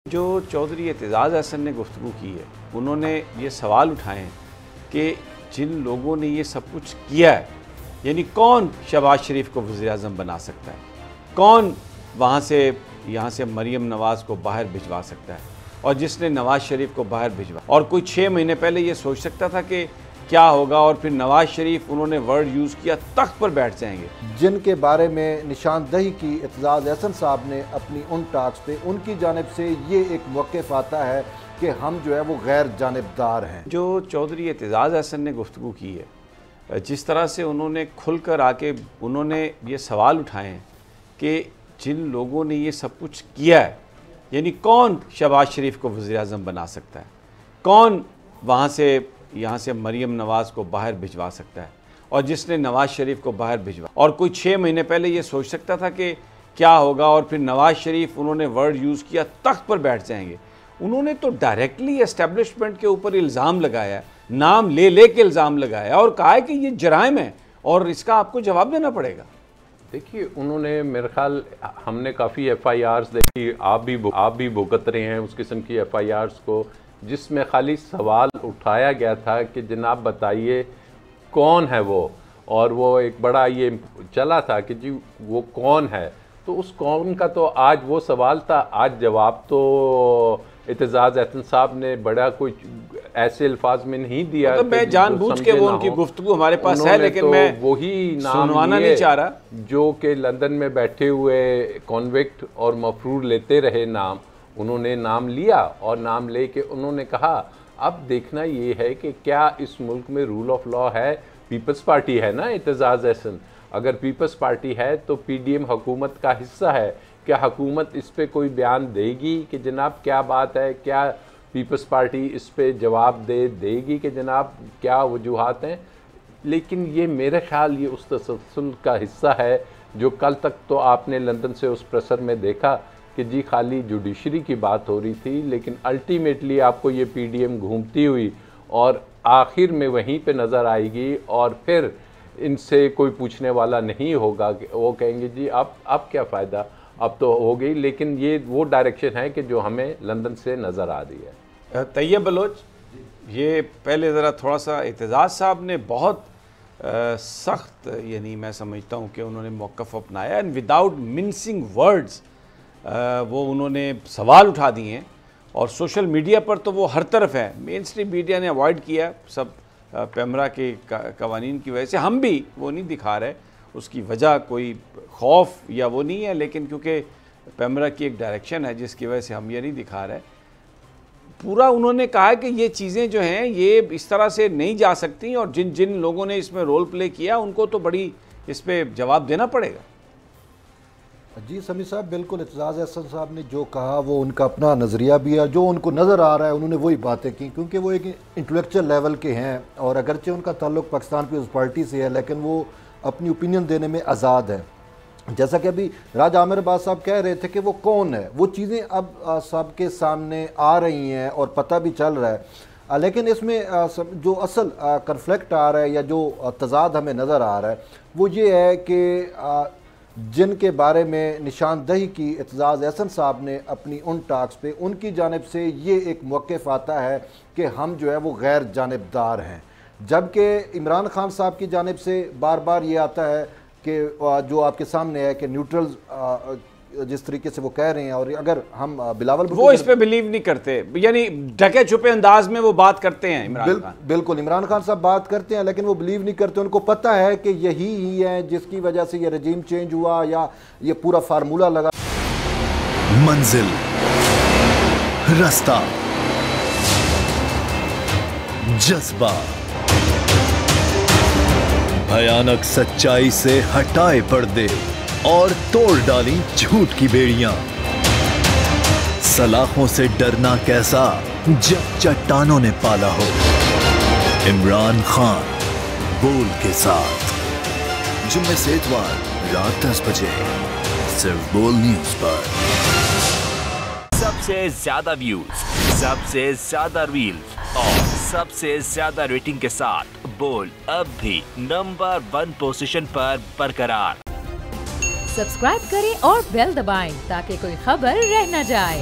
जो चौधरी एतजाज़ अहसन ने गुफ्तगू की है, उन्होंने ये सवाल उठाए हैं कि जिन लोगों ने ये सब कुछ किया है, यानी कौन शहबाज शरीफ को वज़ीर-ए-आज़म बना सकता है, कौन वहाँ से यहाँ से मरीम नवाज़ को बाहर भिजवा सकता है, और जिसने नवाज़ शरीफ को बाहर भिजवा, और कोई 6 महीने पहले ये सोच सकता था कि क्या होगा, और फिर नवाज़ शरीफ उन्होंने वर्ड यूज़ किया तख्त पर बैठ जाएंगे। जिनके बारे में निशानदही की एतजाज़ अहसन साहब ने अपनी उन टॉक्स पे, उनकी जानिब से ये एक मौक़िफ़ आता है कि हम जो है वो गैर जानिबदार हैं। जो चौधरी एतजाज़ अहसन ने गुफ्तगू की है, जिस तरह से उन्होंने खुल कर आके उन्होंने ये सवाल उठाए हैं कि जिन लोगों ने ये सब कुछ किया है, यानी कौन शहबाज शरीफ को वज़ीर-ए-आज़म बना सकता है, कौन वहाँ से यहाँ से मरीम नवाज़ को बाहर भिजवा सकता है, और जिसने नवाज़ शरीफ को बाहर भिजवा, और कोई 6 महीने पहले ये सोच सकता था कि क्या होगा, और फिर नवाज़ शरीफ उन्होंने वर्ड यूज़ किया तख्त पर बैठ जाएंगे। उन्होंने तो डायरेक्टली एस्टेब्लिशमेंट के ऊपर इल्ज़ाम लगाया, नाम ले के इल्ज़ाम लगाया और कहा है कि ये जराइम है और इसका आपको जवाब देना पड़ेगा। देखिए, उन्होंने मेरे ख्याल, हमने काफ़ी FIRs देखी, आप भी भुगत रहे हैं उस किस्म की FIRs को, जिसमें खाली सवाल उठाया गया था कि जनाब बताइए कौन है वो, और वो एक बड़ा ये चला था कि जी वो कौन है। तो उस कौन का तो आज वो सवाल था, आज जवाब तो एतजाज़ अहसन साहब ने बड़ा कुछ ऐसे अल्फाज में नहीं दिया। मतलब मैं जानबूझ के वो उनकी गुफ्तगू हमारे पास है, लेकिन तो मैं वही नाम सुनवाना नहीं चाह रहा जो कि लंदन में बैठे हुए कॉन्विक्ट और मफरूर लेते रहे नाम, उन्होंने नाम लिया और नाम ले के उन्होंने कहा अब देखना ये है कि क्या इस मुल्क में रूल ऑफ लॉ है। पीपल्स पार्टी है ना एतजाज़ अहसन, अगर पीपल्स पार्टी है तो PDM हुकूमत का हिस्सा है। क्या हुकूमत इस पे कोई बयान देगी कि जनाब क्या बात है, क्या पीपल्स पार्टी इस पे जवाब देगी कि जनाब क्या वजूहात हैं। लेकिन ये मेरे ख्याल ये उस तसलसल का हिस्सा है जो कल तक तो आपने लंदन से उस प्रेसर में देखा कि जी खाली जुडिशरी की बात हो रही थी, लेकिन अल्टीमेटली आपको ये PDM घूमती हुई और आखिर में वहीं पे नज़र आएगी, और फिर इनसे कोई पूछने वाला नहीं होगा कि वो कहेंगे जी अब क्या फ़ायदा, अब तो हो गई। लेकिन ये वो डायरेक्शन है कि जो हमें लंदन से नज़र आ रही है। तैयब बलोच, ये पहले ज़रा थोड़ा सा एतजाज़ साहब ने बहुत सख्त, यानी मैं समझता हूँ कि उन्होंने मौक़िफ़ अपनाया एंड विदाउट मिन्सिंग वर्ड्स वो उन्होंने सवाल उठा दिए हैं, और सोशल मीडिया पर तो वो हर तरफ है। मेन स्ट्रीम मीडिया ने अवॉइड किया सब पैमरा के कवानीन की वजह से, हम भी वो नहीं दिखा रहे, उसकी वजह कोई खौफ या वो नहीं है, लेकिन क्योंकि पैमरा की एक डायरेक्शन है जिसकी वजह से हम ये नहीं दिखा रहे। पूरा उन्होंने कहा है कि ये चीज़ें जो हैं ये इस तरह से नहीं जा सकती, और जिन जिन लोगों ने इसमें रोल प्ले किया उनको तो बड़ी इस पर जवाब देना पड़ेगा। जी समी साहब, बिल्कुल एतजाज़ अहसन साहब ने जो कहा वो उनका अपना नज़रिया भी है, जो उनको नज़र आ रहा है उन्होंने वही बातें की, क्योंकि वो एक इंटेलेक्चुअल लेवल के हैं, और अगरचे उनका ताल्लुक़ पाकिस्तान पीपल्स पार्टी से है, लेकिन वो अपनी ओपिनियन देने में आज़ाद है। जैसा कि अभी राज आमिर अब्बास साहब कह रहे थे कि वो कौन है, वो चीज़ें अब सबके सामने आ रही हैं और पता भी चल रहा है। लेकिन इसमें जो असल कन्फ्लिक्ट आ रहा है या जो तज़ाद हमें नज़र आ रहा है वो ये है कि जिनके बारे में निशानदही की एतजाज़ अहसन साहब ने अपनी उन टॉक्स पे, उनकी जानिब से ये एक मौक़िफ़ आता है कि हम जो है वो गैर जानिबदार हैं, जबकि इमरान खान साहब की जानिब से बार बार ये आता है कि जो आपके सामने है कि न्यूट्रल जिस तरीके से वो कह रहे हैं, और अगर हम बिलावल वो इस पे बिलीव नहीं करते, यानी ढके छुपे अंदाज में वो बात करते हैं इमरान खान। बिल्कुल इमरान खान साहब बात करते हैं, लेकिन वो बिलीव नहीं करते। उनको पता है कि यही ही है जिसकी वजह से ये रजीम चेंज हुआ या ये पूरा फार्मूला लगा। मंजिल, रास्ता, जज्बा, भयानक सच्चाई से हटाए पर्दे और तोड़ डाली झूठ की बेड़ियां। सलाखों से डरना कैसा जब चट्टानों ने पाला हो। इमरान खान बोल के साथ, जुम्मे से इतवार रात 10 बजे सिर्फ बोल न्यूज पर। सबसे ज्यादा व्यूज, सबसे ज्यादा रील्स और सबसे ज्यादा रेटिंग के साथ बोल अब भी नंबर 1 पोजीशन पर बरकरार। सब्सक्राइब करें और बेल दबाएं ताकि कोई खबर रह न जाए।